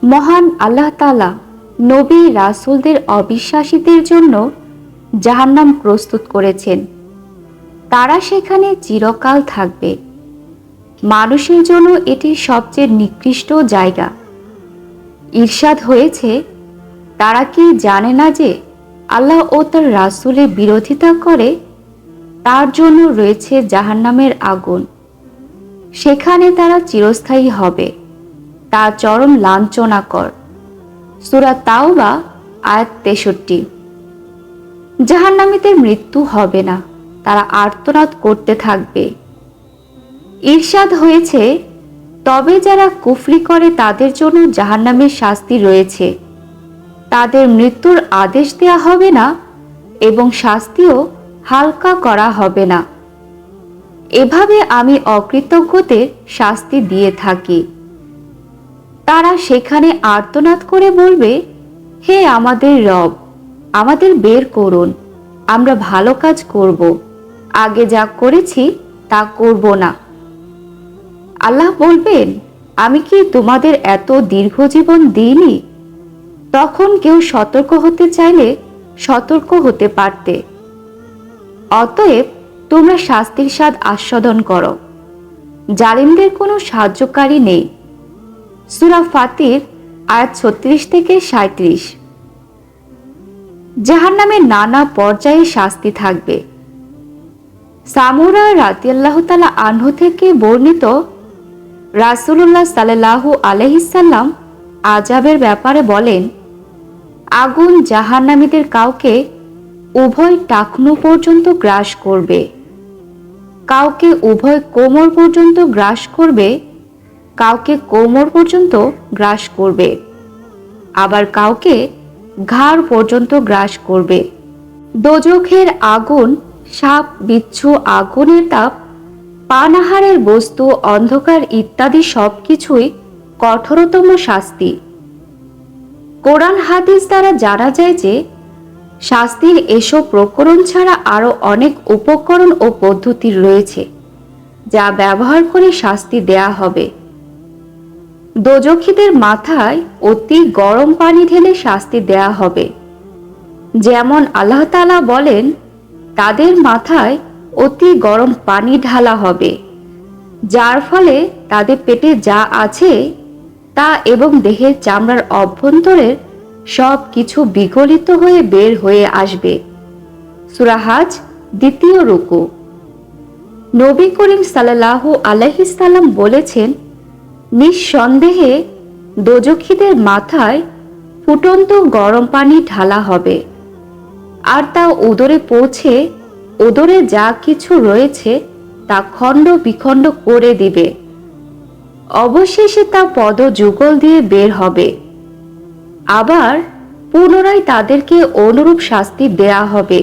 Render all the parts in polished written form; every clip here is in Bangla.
মহান আল্লাহ তাআলা নবী রাসূলদের অবিশ্বাসীদের জন্য জাহান্নাম প্রস্তুত করেছেন। তারা সেখানে চিরকাল থাকবে। মানুষের জন্য এটি সবচেয়ে নিকৃষ্ট জায়গা। ইরশাদ হয়েছে, তারা কি জানে না যে আল্লাহ ও তার রাসূলের বিরোধিতা করে তার জন্য রয়েছে জাহান্নামের আগুন, সেখানে তারা চিরস্থায়ী হবে, তা চরম লাঞ্ছনাকর। সূরা তাওবা আয়াত 63। জাহান্নামীদের মৃত্যু হবে না, তারা আর্তনাদ করতে থাকবে। ইরশাদ হয়েছে, তবে যারা কুফরি করে তাদের জন্য জাহান্নামের শাস্তি রয়েছে, তাদের মৃত্যুর আদেশ দেয়া হবে না এবং শাস্তিও হালকা করা হবে না। এভাবে আমি অকৃতজ্ঞদের শাস্তি দিয়ে থাকি। তারা সেখানে আর্তনাদ করে বলবে, হে আমাদের রব, আমাদের বের করুন, আমরা ভালো কাজ করব, আগে যা করেছি তা করব না। আল্লাহ বলবেন, আমি কি তোমাদের এত দীর্ঘ জীবন দিইনি? তখন কেউ সতর্ক হতে চাইলে সতর্ক হতে পারতে। অতএব তোমরা শাস্তির স্বাদ আস্বাদন করো, জালিমদের কোনো সাহায্যকারী নেই। সূরা ফাতির আয়াত 36 থেকে 37। জাহান্নামে নানা পর্যায়ে শাস্তি থাকবে। সামুরা রাদিয়াল্লাহু তাআলা আনহু থেকে বর্ণিত, রাসূলুল্লাহ সাল্লাল্লাহু আলাইহি সাল্লাম আযাবের ব্যাপারে বলেন, আগুন জাহান্নামীদের কাউকে উভয় টাকনু পর্যন্ত গ্রাস করবে, কাউকে উভয় কোমর পর্যন্ত গ্রাস করবে, কাউকে কোমর পর্যন্ত গ্রাস করবে, আবার কাউকে ঘাড় পর্যন্ত গ্রাস করবে। দোজখের আগুন সাপ, বিচ্ছু, আগুনের তাপ, পানাহারের বস্তু, অন্ধকার ইত্যাদি সবকিছুই কঠোরতম শাস্তি। কোরআন হাদিস দ্বারা জানা যায় যে শাস্তির এসব প্রকরণ ছাড়া আরো অনেক উপকরণ ও পদ্ধতি রয়েছে যা ব্যবহার করে শাস্তি দেয়া হবে। দোজখীদের মাথায় অতি গরম পানি ঢেলে শাস্তি দেয়া হবে। যেমন আল্লাহ তাআলা বলেন, তাদের মাথায় অতি গরম পানি ঢালা হবে, যার ফলে তাদের পেটে যা আছে তা এবং দেহের চামড়ার অভ্যন্তরের সব কিছু বিগলিত হয়ে বের হয়ে আসবে। সূরা হাজ 2 রুকু। নবী করিম সাল্লাল্লাহু আলাইহি সাল্লাম বলেছেন, নিঃসন্দেহে দোজখীদের মাথায় ফুটন্ত গরম পানি ঢালা হবে, আর তা উদরে পৌঁছে উদরে যা কিছু রয়েছে তা খণ্ড বিখণ্ড করে দিবে। অবশেষে তা পদযুগল দিয়ে বের হবে। আবার পুনরায় তাদেরকে অনুরূপ শাস্তি দেয়া হবে।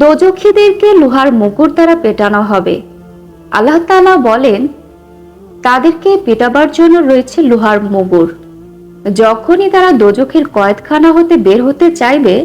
দোজখীদেরকে লোহার মুগুর দ্বারা পেটানো হবে। আল্লাহ তাআলা বলেন, তাদেরকে পেটাবার জন্য রয়েছে লোহার মুগুর। যখনই তারা দোজখের কয়েদখানা হতে বের হতে চাইবে,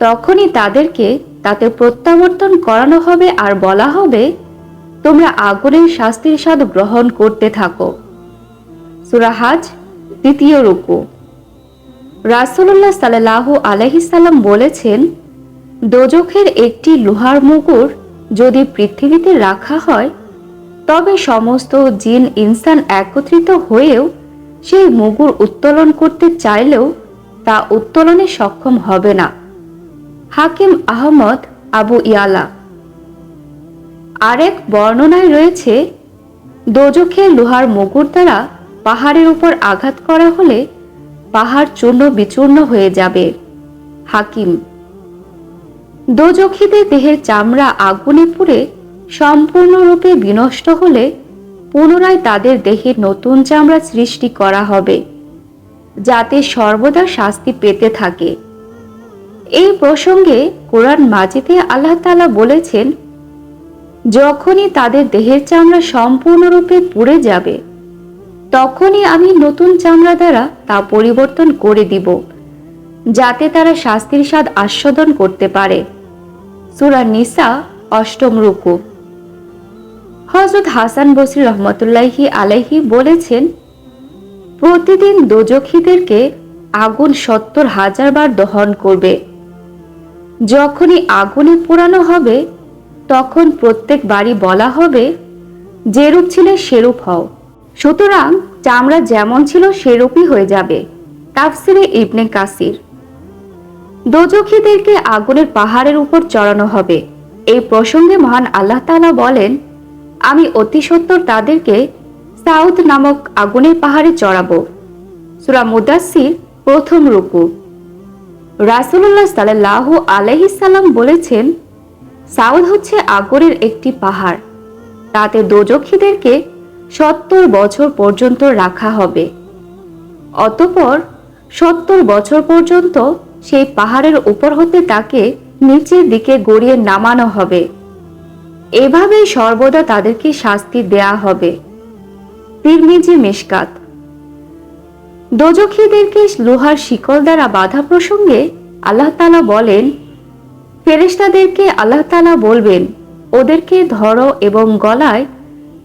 তখনই তাদেরকে তাতে প্রত্যাবর্তন করানো হবে আর বলা হবে, তোমরা আগুনের শাস্তির স্বাদ গ্রহণ করতে থাকো। সূরা হাজ 2 রুকু। রাসূলুল্লাহ সাল্লাল্লাহু আলাইহি সাল্লাম বলেছেন, দোজখের একটি লোহার মুগুর যদি পৃথিবীতে রাখা হয়, তবে সমস্ত জিন ইনসান একত্রিত হয়েও সেই মুগুর উত্তোলন করতে চাইলেও তা উত্তোলনে সক্ষম হবে না। হাকিম আহমদ আবু ইয়ালা। আরেক বর্ণনায় রয়েছে, দোজখের লোহার মুগুর দ্বারা পাহাড়ের উপর আঘাত করা হলে পাহাড় চূর্ণ বিচূর্ণ হয়ে যাবে। হাকিম। দোজখীদের দেহের চামড়া আগুনে পুড়ে সম্পূর্ণরূপে বিনষ্ট হলে পুনরায় তাদের দেহে নতুন চামড়া সৃষ্টি করা হবে, যাতে সর্বদা শাস্তি পেতে থাকে। এই প্রসঙ্গে কোরআন মাজিদে আল্লাহ তাআলা বলেছেন, যখনই তাদের দেহের চামড়া সম্পূর্ণরূপে পুড়ে যাবে, তখনই আমি নতুন চামড়া দ্বারা তা পরিবর্তন করে দিব, যাতে তারা শাস্তির স্বাদ আস্বাদন করতে পারে। সূরা নিসা 8 রুকু। হযরত হাসান বসরি রহমতুল্লাহি আলাইহি বলেছেন, প্রতিদিন দোজখীদেরকে আগুন ৭০,০০০ বার দহন করবে। যখনই আগুনে পোড়ানো হবে তখন প্রত্যেকবারই বলা হবে, যেরূপ ছিলে সেরূপ হও। সুতরাং চামড়া যেমন ছিল সেরূপই হয়ে যাবে। তাফসিরে ইবনে কাসির। দোজখীদেরকে আগুনের পাহাড়ের উপর চড়ানো হবে। এই প্রসঙ্গে মহান আল্লাহ তাআলা বলেন, আমি অতি সত্বর তাদেরকে সাউদ নামক আগুনের পাহাড়ে চড়াবো। সূরা মুদাসসির প্রথম রুকু। রাসূলুল্লাহ সাল্লাল্লাহু আলাইহি সাল্লাম বলেছেন, সাউদ হচ্ছে আগুনের একটি পাহাড়, তাতে দোজখীদেরকে ৭০ বছর পর্যন্ত রাখা হবে। অতঃপর ৭০ বছর পর্যন্ত সেই পাহাড়ের উপর হতে তাকে নিচের দিকে গড়িয়ে নামানো হবে। এভাবেই সর্বদা তাদেরকে শাস্তি দেয়া হবে। তিরমিজি মিশকাত। দোজখীদেরকে লোহার শিকল দ্বারা বাধা প্রসঙ্গে আল্লাহ তাআলা বলেন, ফেরেশতাদেরকে আল্লাহ তাআলা বলবেন, ওদেরকে ধরো এবং গলায়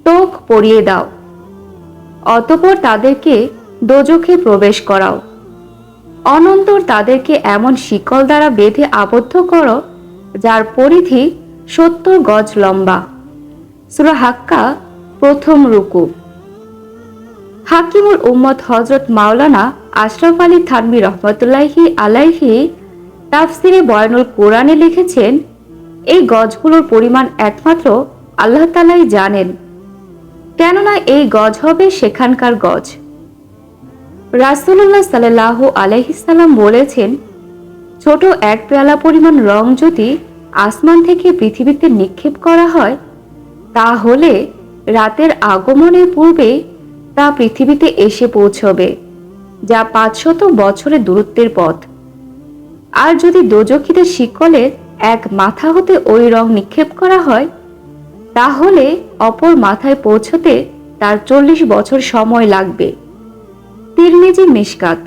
তোক পরিয়ে দাও, অতঃপর তাদেরকে দোজখে প্রবেশ করাও। অনন্তর তাদেরকে এমন শিকল দ্বারা বেঁধে আবদ্ধ করো যার পরিধি ৭০ গজ লম্বা। সূরা হাক্কা প্রথম রুকু। হাকিমুল উম্মত হযরত মাওলানা আশরাফ আলী থানভী রহমতুল্লাহি আলাইহি তাফসিরে বয়ানুল কোরআনে লিখেছেন, এই গজগুলোর পরিমাণ একমাত্র আল্লাহ তাআলাই জানেন, কেননা এই গজ হবে সেখানকার গজ। রাসূলুল্লাহ সাল্লাল্লাহু আলাইহি সাল্লাম বলেছেন, ছোট এক পেয়ালা পরিমাণ রং যদি আসমান থেকে পৃথিবীতে নিক্ষেপ করা হয়, তাহলে রাতের আগমনের পূর্বে তা পৃথিবীতে এসে পৌঁছবে, যা ৫০০ বছরের দূরত্বের পথ। আর যদি দোজখীদের শিকলের এক মাথা হতে ওই রং নিক্ষেপ করা হয়, তাহলে অপর মাথায় পৌঁছতে তার ৪০ বছর সময় লাগবে। তিরমিজি মিশকাত।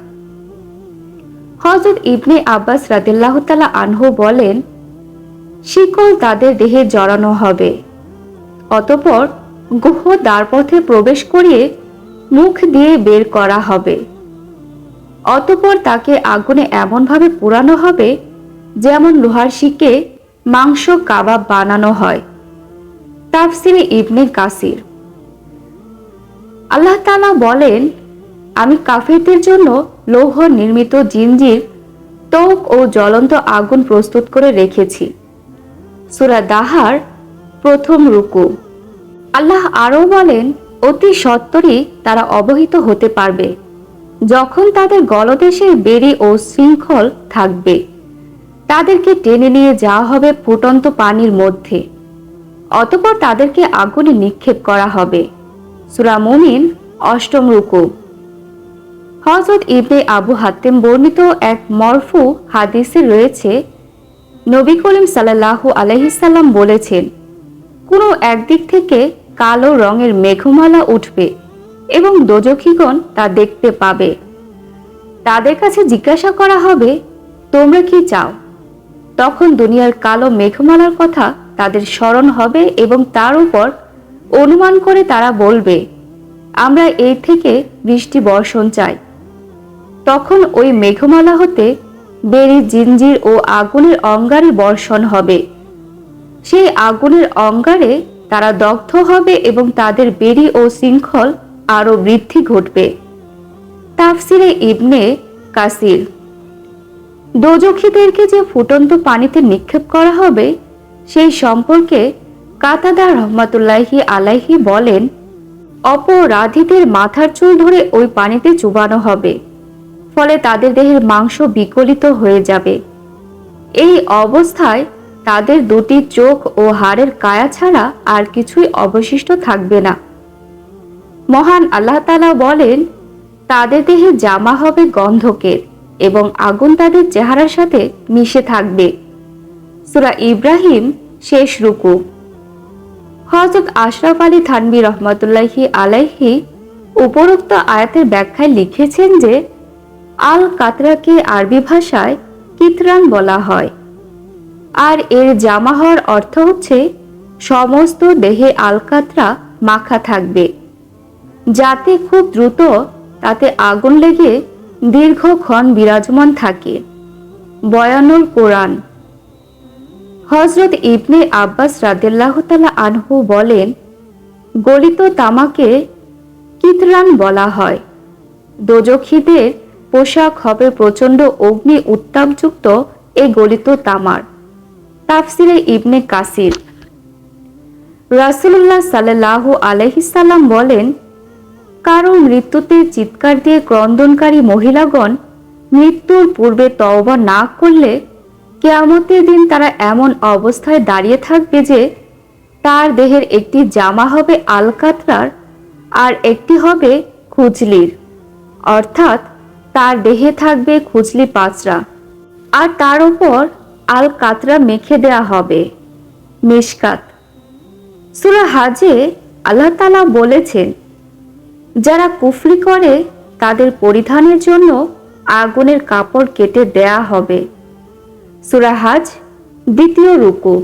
হযরত ইবনে আব্বাস রাদিয়াল্লাহু তাআলা আনহু বলেন, শিকল তাদের দেহে জড়ানো হবে, অতঃপর গুহ দ্বারপথে প্রবেশ করিয়ে মুখ দিয়ে বের করা হবে। অতঃপর তাকে আগুনে এমনভাবে পোড়ানো হবে যেমন লোহার শিকে মাংস কাবাব বানানো হয়। তাফসিরে ইবনে কাসির। আল্লাহ তাআলা বলেন, আমি কাফিরদের জন্য লৌহ নির্মিত জিনজির, তৌক ও জ্বলন্ত আগুন প্রস্তুত করে রেখেছি। সূরা দাহার প্রথম রুকু। আল্লাহ আরও বলেন, অতি সত্বরই তারা অবহিত হতে পারবে যখন তাদের গলদেশের বেড়ি ও শৃঙ্খল থাকবে। তাদেরকে টেনে নিয়ে যাওয়া হবে ফুটন্ত পানির মধ্যে, অতঃপর তাদেরকে আগুনে নিক্ষেপ করা হবে। সূরা মুমিন অষ্টম রুকু। হযরত ইবনে আবু হাতিম বর্ণিত এক মরফু হাদিসে রয়েছে, নবী করিম সাল্লাল্লাহু আলাইহি সাল্লাম বলেছেন, কোনো একদিক থেকে কালো রঙের মেঘমালা উঠবে এবং দোজখীগণ তা দেখতে পাবে। তাদের কাছে জিজ্ঞাসা করা হবে, তোমরা কি চাও? তখন দুনিয়ার কালো মেঘমালার কথা তাদের স্মরণ হবে এবং তার উপর অনুমান করে তারা বলবে, আমরা এই থেকে বৃষ্টি বর্ষণ চাই। তখন ওই মেঘমালা হতে বেরি, জিনজির ও আগুনের অঙ্গারে বর্ষণ হবে। সেই আগুনের অঙ্গারে তারা দগ্ধ হবে এবং তাদের বেরি ও শৃঙ্খল আরো বৃদ্ধি ঘটবে। তাফসিরে ইবনে কাসির। দোজখীদেরকে যে ফুটন্ত পানিতে নিক্ষেপ করা হবে সেই সম্পর্কে কাতাদা রহমাতুল্লাহি আলাইহি বলেন, অপরাধীদের মাথার চুল ধরে ওই পানিতে চুবানো হবে, ফলে তাদের দেহের মাংস বিকলিত হয়ে যাবে। এই অবস্থায় তাদের দুটি চোখ ও হাড়ের কায়া ছাড়া আর কিছুই অবশিষ্ট থাকবে না। মহান আল্লাহ তাআলা বলেন, তাদের দেহে জামা হবে গন্ধকের এবং আগুন তাদের চেহারার সাথে মিশে থাকবে। সূরা ইব্রাহিম শেষ রুকু। হযরত আশরাফ আলী থানভী রহমতুল্লাহি আলাইহি উপরোক্ত আয়াতের ব্যাখ্যায় লিখেছেন যে, আল কাতরাকে আরবি ভাষায় কিতরান বলা হয়, আর এর জামা হওয়ার অর্থ হচ্ছে সমস্ত দেহে আল কাতরা মাখা থাকবে, যাতে খুব দ্রুত তাতে আগুন লেগে দীর্ঘক্ষণ বিরাজমান থাকে। বয়ানুল কোরআন। হযরত ইবনে আব্বাস রাদিয়াল্লাহু তাআলা আনহু বলেন, গলিত তামাকে কিতরান বলা হয়। দোজখীদের পোশাক হবে প্রচণ্ড অগ্নি উত্তাপযুক্ত এই গলিত তামার। তাফসিরে ইবনে কাসির। রাসূলুল্লাহ সাল্লাল্লাহু আলাইহি সাল্লাম বলেন, কারো মৃত্যুতে চিৎকার দিয়ে ক্রন্দনকারী মহিলাগণ মৃত্যুর পূর্বে তওবা না করলে কিয়ামতের দিন তারা এমন অবস্থায় দাঁড়িয়ে থাকবে যে তার দেহের একটি জামা হবে আলকাতরার আর একটি হবে খুজলির, অর্থাৎ তার দেহে থাকবে খুজলি পাঁচরা আর তার উপর আল কাতরা মেখে দেয়া হবে। মিশকাত। সূরা হাজে আল্লাহ তাআলা বলেছেন, যারা কুফরি করে তাদের পরিধানের জন্য আগুনের কাপড় কেটে দেয়া হবে। সূরা হাজ 2 রুকু।